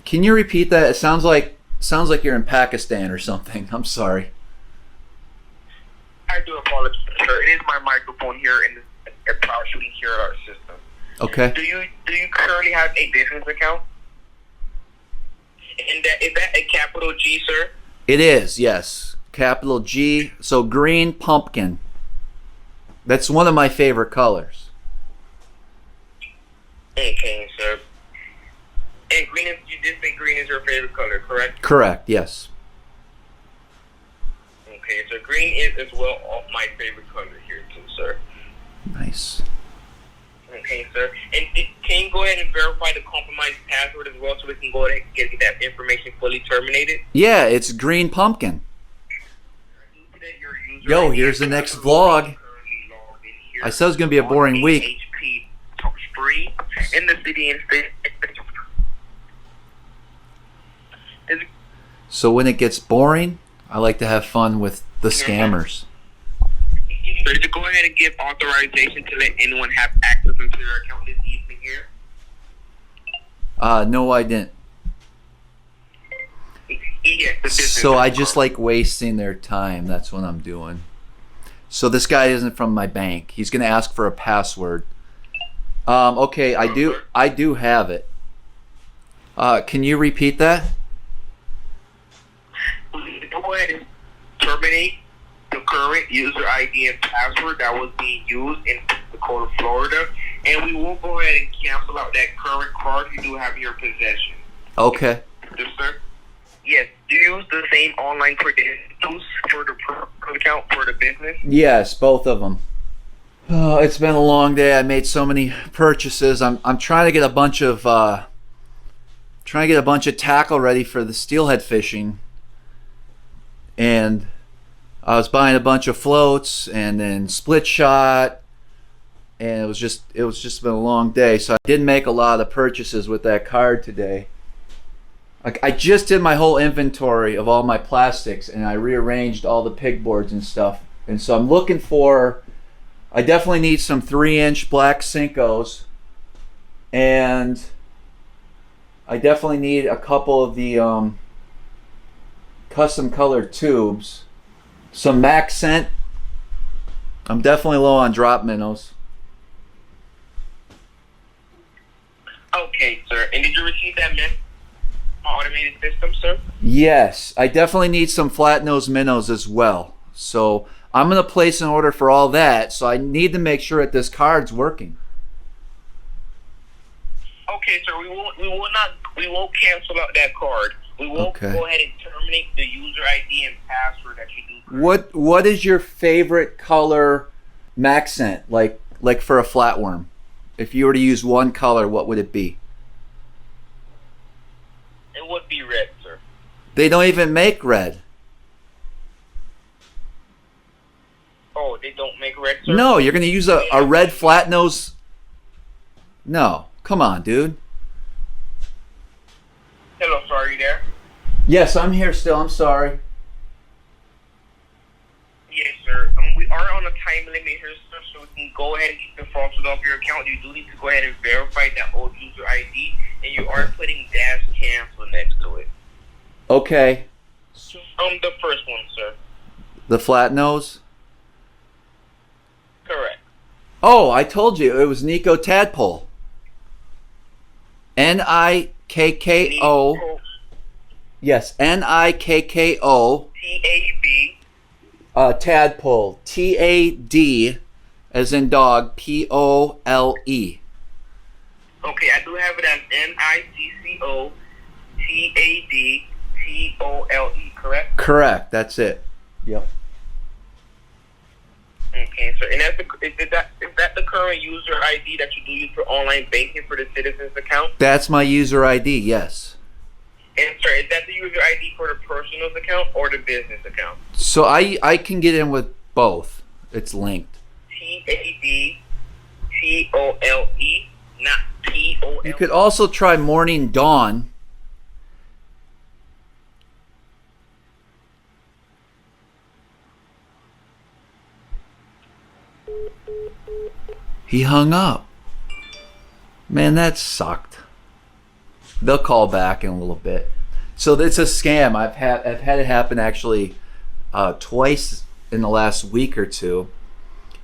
Can you repeat that? It sounds like you're in Pakistan or something. I'm sorry. I do apologize, sir. It is my microphone here in the power shooting here at our system. Okay. Do you currently have a business account? And is that a capital G, sir? It is, yes. Capital G. So green pumpkin. That's one of my favorite colors. Okay, sir. And green is, you did say green is your favorite color, correct? Correct, yes. Okay, so green is as well my favorite color here too, sir. Nice. Okay, sir. And can you go ahead and verify the compromised password as well so we can go ahead and get that information fully terminated? Yeah, it's green pumpkin. Yo, here's the next vlog. I said it was going to be a boring week. HP free in the city and state. So when it gets boring, I like to have fun with the scammers. So did you go ahead and give authorization to let anyone have access into your account this evening here? No, I didn't. Yes, So I just like wasting their time. That's what I'm doing. So this guy isn't from my bank. He's gonna ask for a password. Okay, I do have it. Can you repeat that? Go ahead and terminate the current user ID and password that was being used in the code of Florida, and we will go ahead and cancel out that current card you do have in your possession. Okay. Yes, sir. Yes. Do you use the same online credentials for the account for the business? Yes, both of them. Oh, it's been a long day. I made so many purchases. I'm trying to get a bunch of tackle ready for the steelhead fishing, and I was buying a bunch of floats and then split shot, and it was just been a long day. So I didn't make a lot of purchases with that card today. Like, I just did my whole inventory of all my plastics, and I rearranged all the pig boards and stuff. And so I'm looking for, I definitely need some 3-inch black Cincos, and I definitely need a couple of the custom colored tubes, some Max scent. I'm definitely low on drop minnows. Okay, sir. And did you receive that automated system, sir? Yes, I definitely need some flat nose minnows as well. So I'm gonna place an order for all that. So I need to make sure that this card's working. Okay, sir. We won't cancel out that card. We will go ahead and terminate the user ID and password that you do. What is your favorite color Max scent, like for a flatworm? If you were to use one color, what would it be? It would be red, sir. They don't even make red. Oh, they don't make red, sir? No, you're going to use a red flat nose. No, come on, dude. Hello, sir, are you there? Yes, I'm here still. I'm sorry. Yes, sir. We are on a time limit here, sir, so we can go ahead and keep the fraudsters off your account. You do need to go ahead and verify that old user ID, and you are putting dash cancel next to it. Okay. The first one, sir. The flat nose? Correct. Oh, I told you. It was Nico Tadpole. Nikko. Yes, Nikko. TAB. Tadpole. TAD as in dog. POLE. Okay, I do have it as NICCOTADPOLE, correct? Correct, that's it. Yep. Okay, sir. And is that the current user ID that you do use for online banking for the Citizens account? That's my user ID, yes. And sir, is that the user ID for the personal account or the business account? So I can get in with both. It's linked. TADPOLE, not POLE. You could also try Morning Dawn. He hung up. Man, that sucked. they'll call back in a little bit. So it's a scam. I've had it happen actually twice in the last week or two.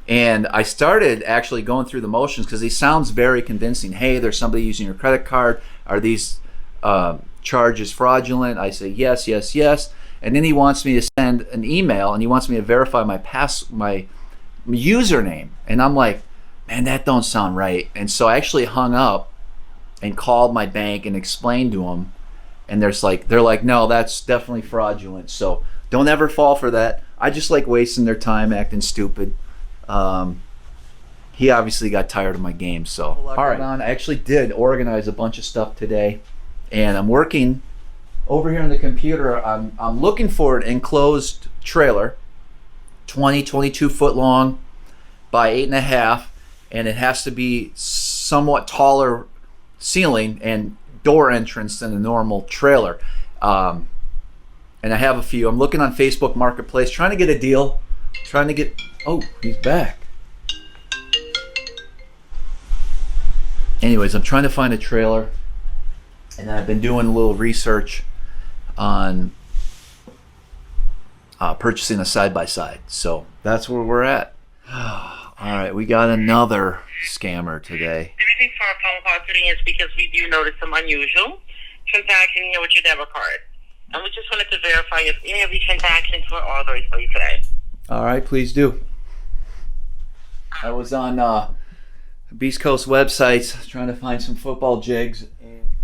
And I started actually going through the motions because he sounds very convincing. Hey, there's somebody using your credit card. Are these charges fraudulent? I say yes, yes, yes. And then he wants me to send an email and he wants me to verify my username. And I'm like, man, that don't sound right. And so I actually hung up and called my bank and explained to them. And they're like, no, that's definitely fraudulent. So don't ever fall for that. I just like wasting their time acting stupid. He obviously got tired of my game, so all right. I actually did organize a bunch of stuff today, and I'm working over here on the computer. I'm looking for an enclosed trailer, 22 foot long by 8.5, and it has to be somewhat taller ceiling and door entrance than a normal trailer. And I have a few. I'm looking on Facebook Marketplace, trying to get a deal. Oh, he's back. Anyways, I'm trying to find a trailer, and I've been doing a little research on purchasing a side-by-side. So that's where we're at. All right, we got another scammer today. The reason for our phone call today is because we do notice some unusual transaction here with your debit card. And we just wanted to verify if any of these transactions were authorized for you today. All right, please do. I was on Beast Coast websites trying to find some football jigs.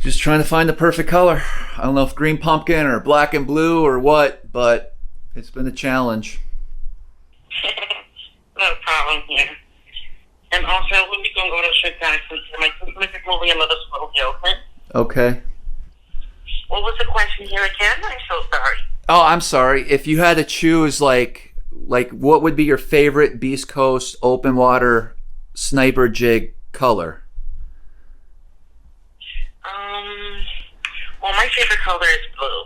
Just trying to find the perfect color. I don't know if green pumpkin or black and blue or what, but it's been a challenge. No problem here. And also, when we going to go to transactions, my system is moving a little slow, okay? Okay. What was the question here again? I'm so sorry. Oh, I'm sorry. If you had to choose, like what would be your favorite Beast Coast open water sniper jig color? Well, my favorite color is blue.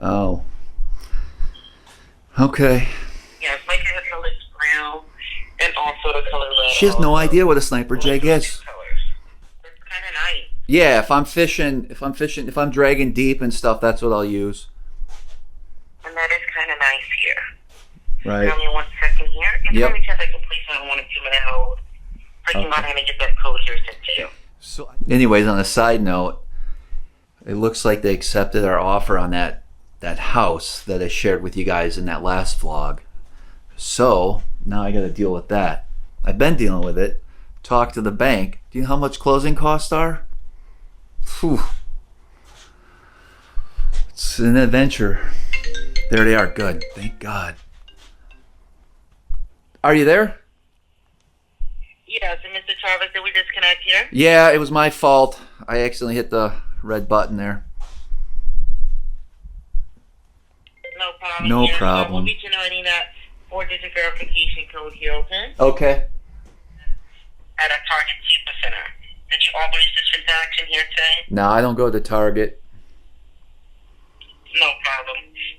Oh. Okay. Yes, my favorite color is brown, and also the color red. She has no idea what a sniper jig is. It's kind of nice. Yeah, if I'm dragging deep and stuff, that's what I'll use. And that is kind of nice here. Right. Give me 1 second here. And Yep. let me check I can place on 1 or 2 minute hold. Breaking on how to get that code here sent to you. So, anyways, on a side note, it looks like they accepted our offer on that house that I shared with you guys in that last vlog. So now I got to deal with that. I've been dealing with it. Talk to the bank. Do you know how much closing costs are? Whew. It's an adventure. There they are. Good. Thank God. Are you there? Yes, and Mr. Travis, did we disconnect here? Yeah, it was my fault. I accidentally hit the red button there. No problem. No here. problem. So we'll be generating that 4-digit verification code here, okay? Okay. At a Target Super Center. Did you authorize this transaction here today? No, I don't go to Target. No problem.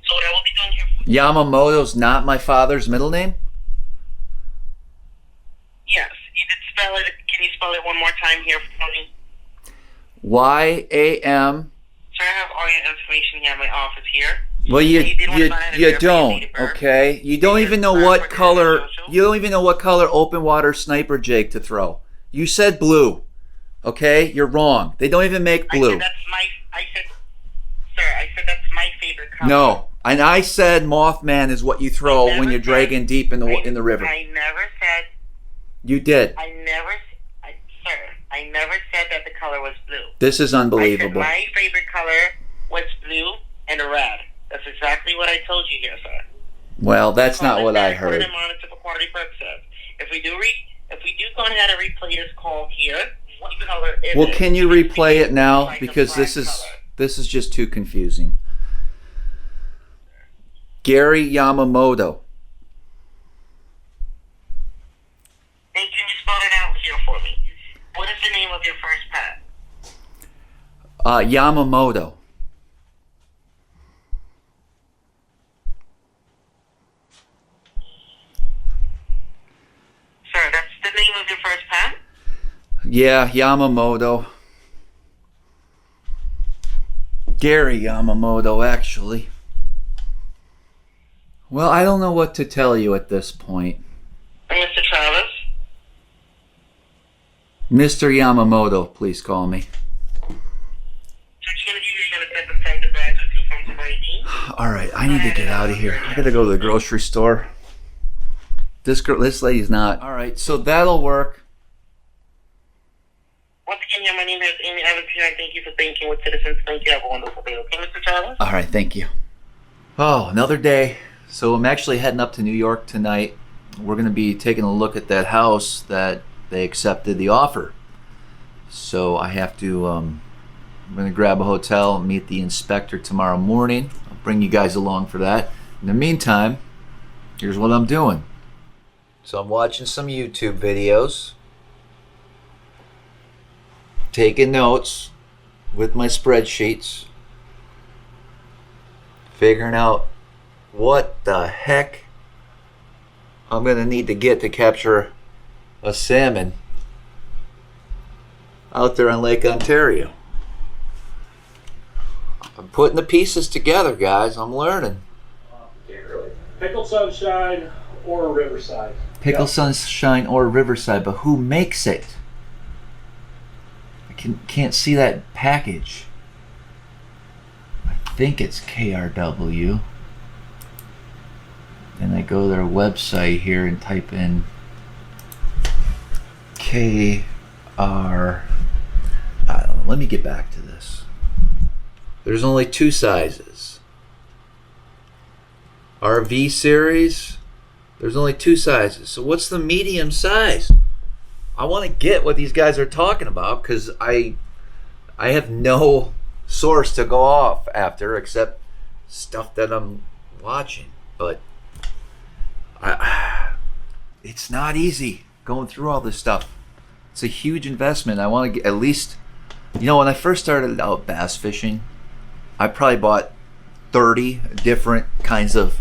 So what I will be doing here for you... Yamamoto's not my father's middle name? Yes. You did spell it. Can you spell it one more time here for me? Y-A-M. So I have all your information here in my office here. Well, you verify don't, your date of birth. okay? You don't even know what color. You don't even know what color open water sniper jig to throw. You said blue, okay? You're wrong. They don't even make blue. I said that's my favorite color. No, and I said Mothman is what you throw when you're dragging deep in the river. I never said. You did. I never said that the color was blue. This is unbelievable. I said my favorite color was blue and red. That's exactly what I told you here, sir. Well, that's not what I heard. Monitor for quality purposes. If we do go ahead and replay this call here, what color is it? Well, can you replay it now? Because this is just too confusing. Gary Yamamoto. And can you spell it out here for me? What is the name of your first pet? Yamamoto. Sir, that's the name of your first pet? Yeah, Yamamoto. Gary Yamamoto, actually. Well, I don't know what to tell you at this point. Mr. Travis? Mr. Yamamoto, please call me. Alright, I need to get out of here. I gotta go to the grocery store. This lady's not. Alright, so that'll work. Once again, my name is Amy Evans here, and thank you for thinking with Citizens. Thank you. Have a wonderful day. Okay, Mr. Travis? Alright, thank you. Oh, another day. So I'm actually heading up to New York tonight. We're going to be taking a look at that house that they accepted the offer. So I have to, I'm going to grab a hotel and meet the inspector tomorrow morning. I'll bring you guys along for that. In the meantime, here's what I'm doing. So I'm watching some YouTube videos, taking notes with my spreadsheets, figuring out what the heck I'm going to need to get to capture a salmon out there on Lake Ontario. I'm putting the pieces together, guys. I'm learning. Pickled sunshine or riverside. Pickled sunshine or riverside, but who makes it? I can't see that package. I think it's KRW. And I go to their website here and type in KR. I don't know. Let me get back to this. There's only two sizes. RV series. There's only two sizes. So what's the medium size? I want to get what these guys are talking about because I have no source to go off after except stuff that I'm watching. But it's not easy going through all this stuff. It's a huge investment. I want to get at least, when I first started out bass fishing, I probably bought 30 different kinds of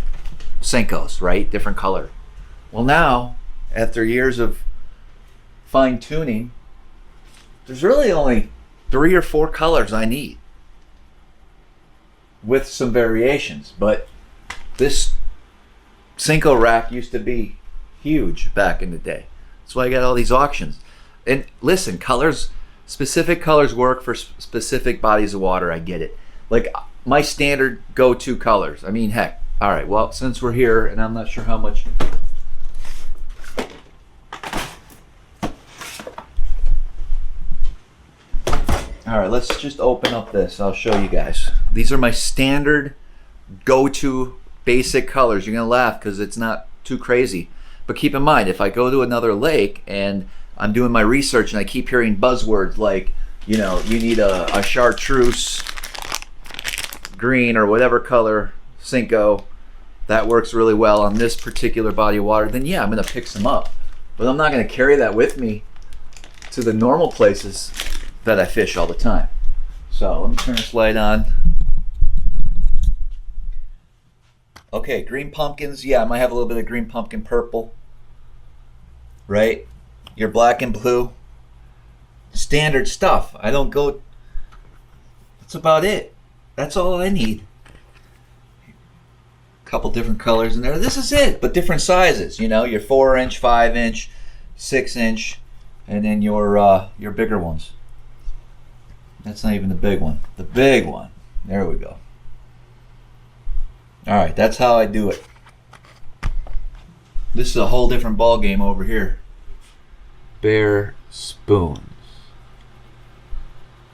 Senkos, right? Different color. Well, now, after years of fine tuning, there's really only 3 or 4 colors I need with some variations. But this Senko rack used to be huge back in the day. That's why I got all these auctions. And listen, specific colors work for specific bodies of water. I get it. Like my standard go-to colors. I mean, heck. All right, well, since we're here and I'm not sure how much. All right, let's just open up this. I'll show you guys. These are my standard go-to basic colors. You're gonna laugh because it's not too crazy, but keep in mind, if I go to another lake and I'm doing my research and I keep hearing buzzwords like, you need a chartreuse green or whatever color Senko that works really well on this particular body of water, then yeah, I'm gonna pick some up, but I'm not gonna carry that with me to the normal places that I fish all the time. So let me turn this light on. Okay, green pumpkins. Yeah, I might have a little bit of green pumpkin purple. Right? Your black and blue. Standard stuff. I don't go. That's about it. That's all I need. A couple different colors in there. This is it, but different sizes. Your 4-inch, 5-inch, 6-inch, and then your bigger ones. That's not even the big one. The big one. There we go. All right, that's how I do it. This is a whole different ball game over here. Bear spoons.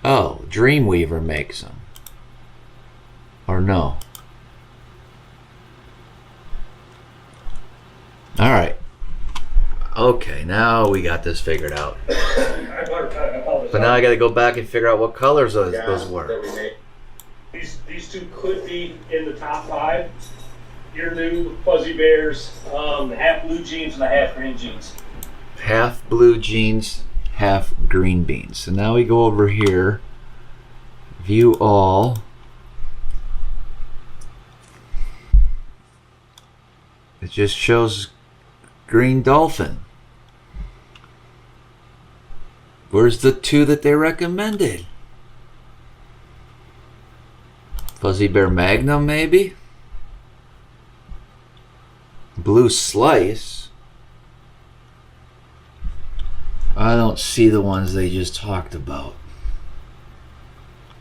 Oh, Dreamweaver makes them. Or no. All right. Okay, now we got this figured out. But now I got to go back and figure out what colors those were. These two could be in the top 5. Your new fuzzy bears, half blue jeans and a half green jeans. Half blue jeans, half green beans. So now we go over here, view all. It just shows green dolphin. Where's the 2 that they recommended? Fuzzy Bear Magnum, maybe? Blue Slice. I don't see the ones they just talked about.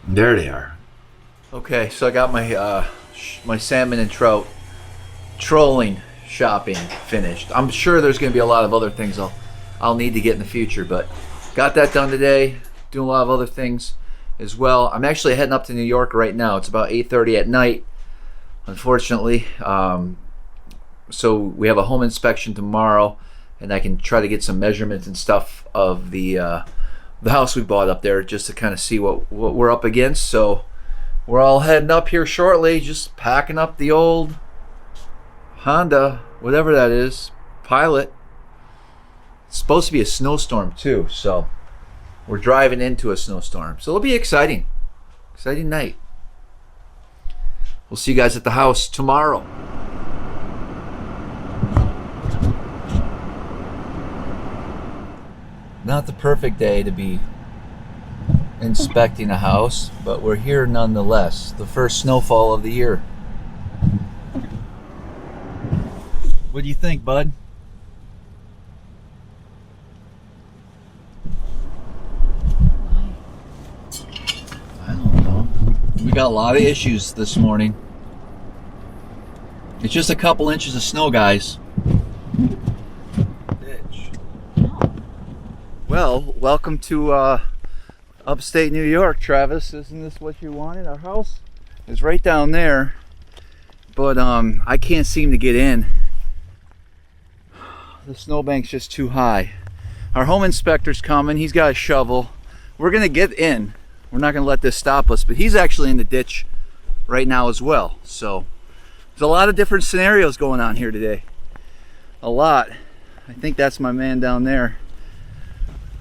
There they are. Okay, so I got my my salmon and trout trolling shopping finished. I'm sure there's going to be a lot of other things I'll need to get in the future, but got that done today. Doing a lot of other things as well. I'm actually heading up to New York right now. It's about 8:30 at night, unfortunately. So we have a home inspection tomorrow, and I can try to get some measurements and stuff of the house we bought up there, just to kind of see what we're up against. So we're all heading up here shortly, just packing up the old Honda, whatever that is, Pilot. It's supposed to be a snowstorm too, so we're driving into a snowstorm. So it'll be exciting. Exciting night. We'll see you guys at the house tomorrow. Not the perfect day to be inspecting a house, but we're here nonetheless. The first snowfall of the year. What do you think, bud? I don't know. We got a lot of issues this morning. It's just a couple inches of snow, guys. Well, welcome to upstate New York, Travis. Isn't this what you wanted? Our house is right down there, but I can't seem to get in. The snowbank's just too high. Our home inspector's coming. He's got a shovel. We're gonna get in. We're not gonna let this stop us, but he's actually in the ditch right now as well. So there's a lot of different scenarios going on here today. A lot. I think that's my man down there.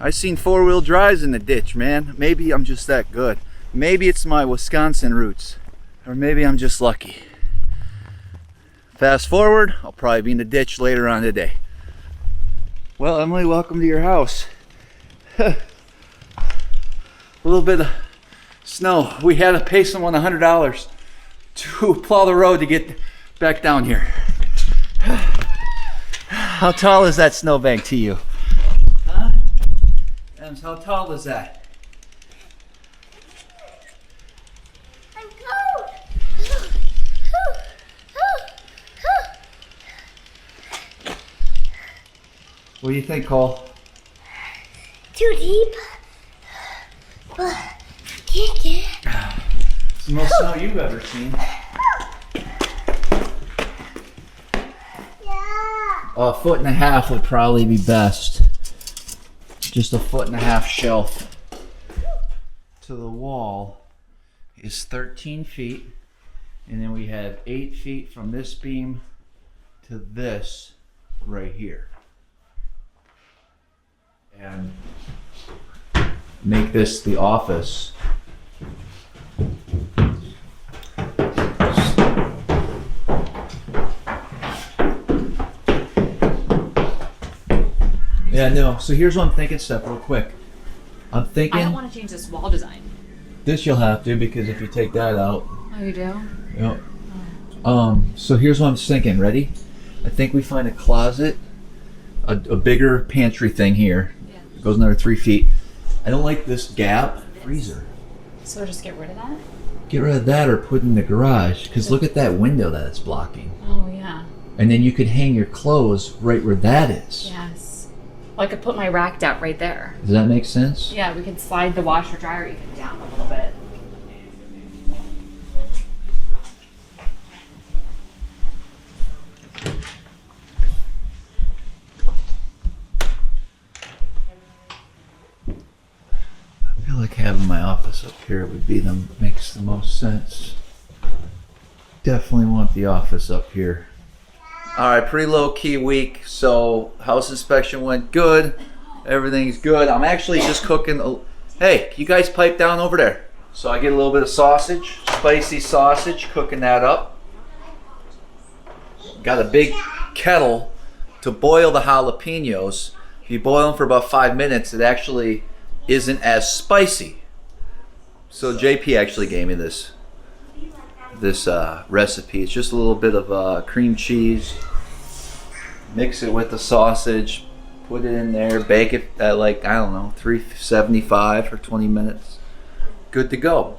I've seen four-wheel drives in the ditch, man. Maybe I'm just that good. Maybe it's my Wisconsin roots, or maybe I'm just lucky. Fast forward, I'll probably be in the ditch later on today. Well, Emily, welcome to your house. A little bit of snow. We had to pay someone $100 to plow the road to get back down here. How tall is that snowbank to you? Huh? Ems, how tall is that? I'm cold. What do you think, Cole? Too deep. But can't get. It's the most snow you've ever seen. Yeah. A foot and a half would probably be best. Just a foot and a half shelf to the wall is 13 feet, and then we have 8 feet from this beam to this right here, and make this the office. Yeah, no. So here's what I'm thinking, Steph, real quick. I'm thinking I don't want to change this wall design. this you'll have to, because if you take that out. Oh, you do? Yep. So here's what I'm thinking. Ready? I think we find a closet, a bigger pantry thing here. Yeah. It goes another 3 feet. I don't like this gap. Freezer. So just get rid of that? Get rid of that or put it in the garage, because look at that window that it's blocking. Oh, yeah. And then you could hang your clothes right where that is. Yes. Well, I could put my rack out right there. Does that make sense? Yeah, we could slide the washer dryer even down a little bit. I feel like having my office up here would be makes the most sense. Definitely want the office up here. All right, pretty low key week. So house inspection went good. Everything's good. I'm actually just cooking. Hey, you guys pipe down over there. So I get a little bit of sausage, spicy sausage, cooking that up. Got a big kettle to boil the jalapenos. If you boil them for about 5 minutes, it actually isn't as spicy. So JP actually gave me this this recipe. It's just a little bit of cream cheese. Mix it with the sausage. Put it in there. Bake it at like, I don't know, 375 for 20 minutes. Good to go.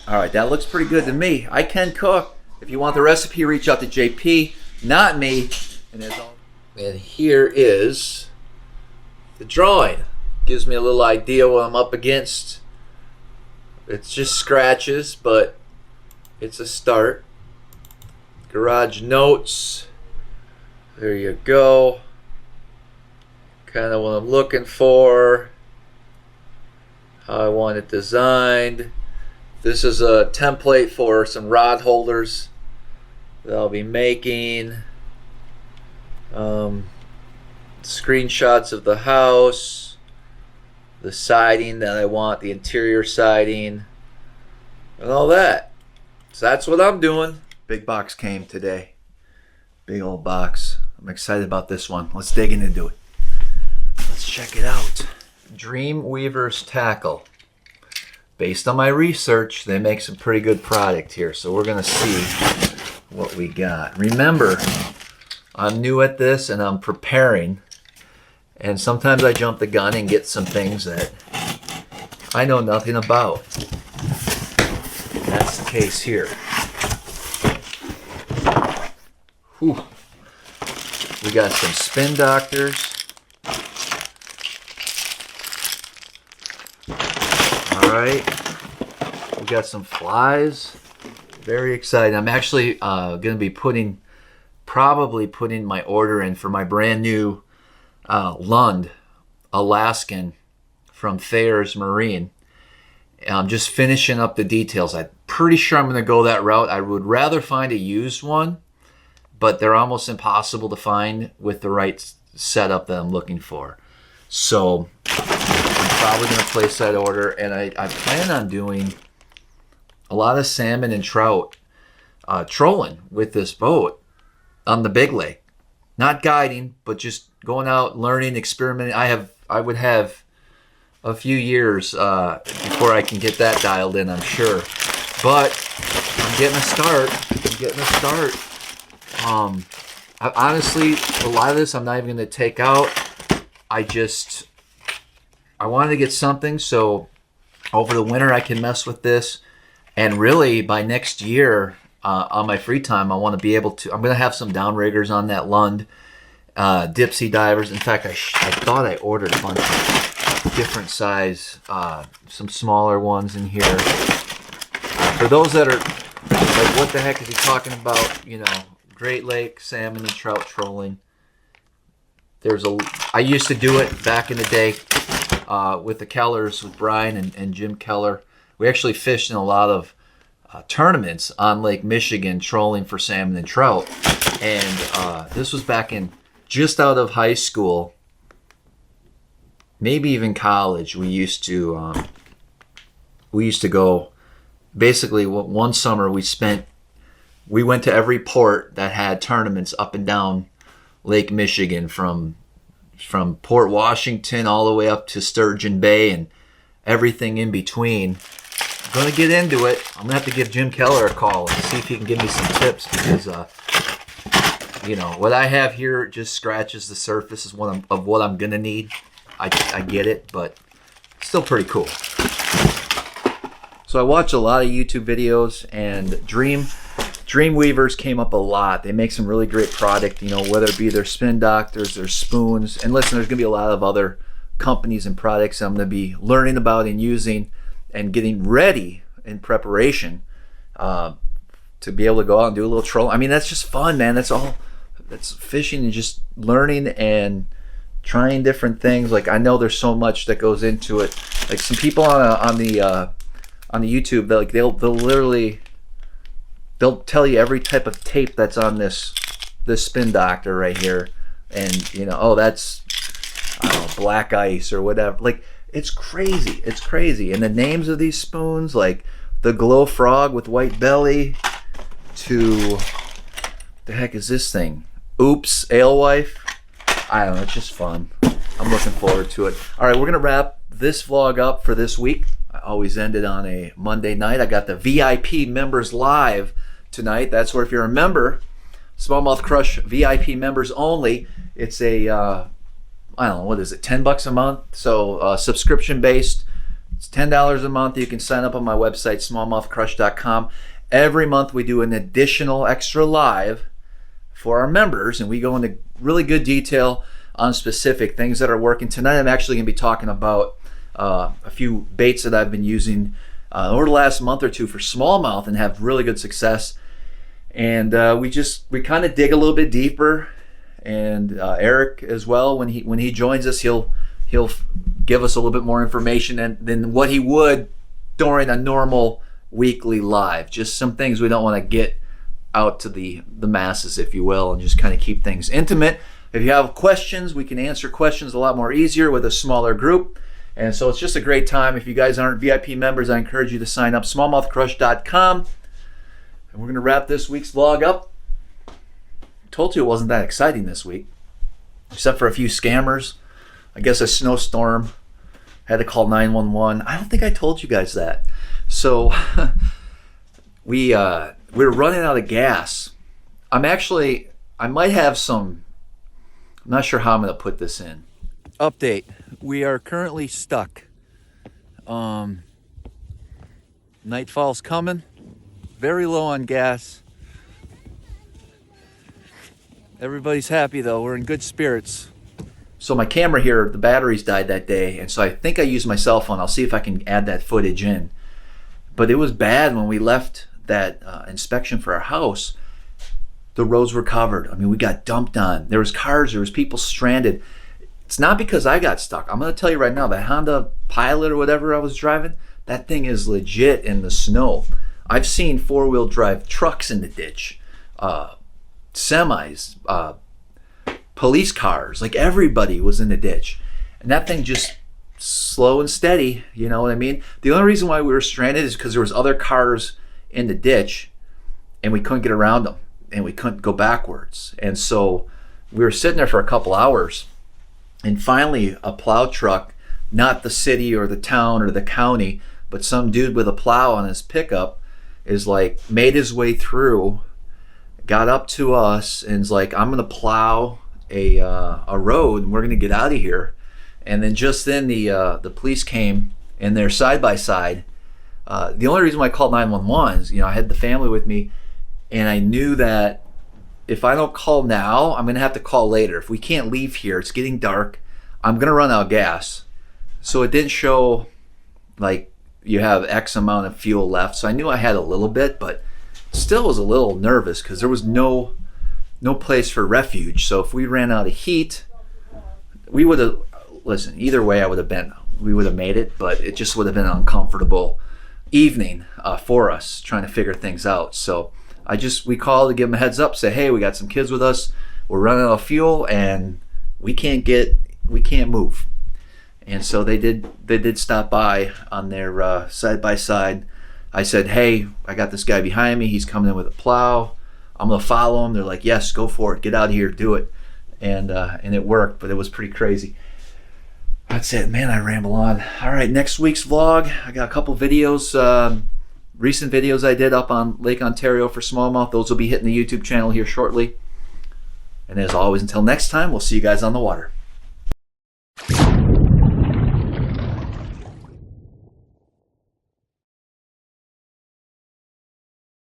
All right, that looks pretty good to me. I can cook. If you want the recipe, reach out to JP, not me. And here is the drawing. Gives me a little idea what I'm up against. It's just scratches, but it's a start. Garage notes. There you go. Kind of what I'm looking for. How I want it designed. This is a template for some rod holders that I'll be making. Screenshots of the house, the siding that I want, the interior siding, and all that. So that's what I'm doing. Big box came today. Big old box. I'm excited about this one. Let's dig into it. Let's check it out. Dreamweaver's Tackle. Based on my research, they make some pretty good product here, so we're gonna see what we got. Remember, I'm new at this and I'm preparing, and sometimes I jump the gun and get some things that I know nothing about. That's the case here. Whew. We got some spin doctors. Alright, we got some flies. Very excited. I'm actually going to be probably putting my order in for my brand new Lund Alaskan from Thayer's Marine. I'm just finishing up the details. I'm pretty sure I'm going to go that route. I would rather find a used one, but they're almost impossible to find with the right setup that I'm looking for. So probably going to place that order, and I plan on doing a lot of salmon and trout trolling with this boat on the big lake. Not guiding, but just going out, learning, experimenting. I would have a few years before I can get that dialed in, I'm sure. But I'm getting a start. Honestly, a lot of this I'm not even going to take out. I wanted to get something so over the winter I can mess with this, and really by next year on my free time I want to be able to. I'm going to have some downriggers on that Lund, dipsy divers. In fact, I thought I ordered a bunch of different size, some smaller ones in here. For those that are like, what the heck is he talking about? You know, Great Lake salmon and trout trolling. I used to do it back in the day. With the Kellers, with Brian and Jim Keller. We actually fished in a lot of tournaments on Lake Michigan trolling for salmon and trout. And this was back in just out of high school, maybe even college. We used to go, basically one summer we went to every port that had tournaments up and down Lake Michigan, from Port Washington all the way up to Sturgeon Bay and everything in between. I'm going to get into it. I'm going to have to give Jim Keller a call and see if he can give me some tips, because what I have here just scratches the surface of what I'm going to need. I get it, but still pretty cool. So I watch a lot of YouTube videos, and Dreamweavers came up a lot. They make some really great product, whether it be their spin doctors, their spoons. And listen, there's going to be a lot of other companies and products I'm going to be learning about and using and getting ready in preparation to be able to go out and do a little troll. I mean, that's just fun, man. That's fishing and just learning and trying different things. Like, I know there's so much that goes into it. Like, some people on the YouTube, they'll tell you every type of tape that's on this spin doctor right here, and that's I don't know, black ice or whatever. Like, it's crazy. It's crazy. And the names of these spoons, like the Glow Frog with white belly to, the heck is this thing? Oops, Alewife. I don't know, it's just fun. I'm looking forward to it. All right, we're gonna wrap this vlog up for this week. I always end it on a Monday night. I got the VIP members live tonight. That's where, if you're a member, Smallmouth Crush VIP members only, it's a I don't know, what is it, $10 a month? So subscription based. It's $10 a month. You can sign up on my website, SmallmouthCrush.com. Every month we do an additional extra live for our members, and we go into really good detail on specific things that are working. Tonight I'm actually going to be talking about a few baits that I've been using over the last month or two for smallmouth and have really good success. And we kind of dig a little bit deeper. And Eric as well, when he joins us, he'll give us a little bit more information than what he would during a normal weekly live. Just some things we don't want to get out to the masses, if you will, and just kind of keep things intimate. If you have questions, we can answer questions a lot more easier with a smaller group. And so it's just a great time. If you guys aren't VIP members, I encourage you to sign up, SmallmouthCrush.com. And we're going to wrap this week's vlog up. Told you it wasn't that exciting this week, except for a few scammers. I guess a snowstorm. Had to call 911. I don't think I told you guys that. So we're running out of gas. I might have some. I'm not sure how I'm going to put this in. Update. We are currently stuck. Nightfall's coming. Very low on gas. Everybody's happy though. We're in good spirits. So my camera here, the batteries died that day, and so I think I used my cell phone. I'll see if I can add that footage in. But it was bad when we left that inspection for our house. The roads were covered. I mean, we got dumped on. There was cars, there was people stranded. It's not because I got stuck. I'm going to tell you right now, the Honda Pilot or whatever I was driving, that thing is legit in the snow. I've seen four-wheel drive trucks in the ditch. Semis, police cars, like everybody was in the ditch. And that thing just slow and steady, you know what I mean? The only reason why we were stranded is because there was other cars in the ditch and we couldn't get around them and we couldn't go backwards. And so we were sitting there for a couple hours, and finally a plow truck, not the city or the town or the county, but some dude with a plow on his pickup is like, made his way through, got up to us and is like, I'm gonna plow a road and we're gonna get out of here. And then just then the police came and they're side by side. The only reason why I called 911 is, I had the family with me, and I knew that if I don't call now, I'm gonna have to call later. If we can't leave here, it's getting dark, I'm gonna run out of gas. So it didn't show like you have X amount of fuel left. So I knew I had a little bit, but still was a little nervous because there was no place for refuge. So if we ran out of heat, we would have, listen, either way we would have made it, but it just would have been an uncomfortable evening for us trying to figure things out. So we called to give them a heads up, say, hey, we got some kids with us, we're running out of fuel and we can't move. And so they did stop by on their side by side. I said, hey, I got this guy behind me, he's coming in with a plow, I'm gonna follow him. They're like, yes, go for it, get out of here, do it. And it worked, but it was pretty crazy. That's it, man, I ramble on. All right, next week's vlog, I got a couple videos, recent videos I did up on Lake Ontario for smallmouth. Those will be hitting the YouTube channel here shortly. And as always, until next time, we'll see you guys on the water.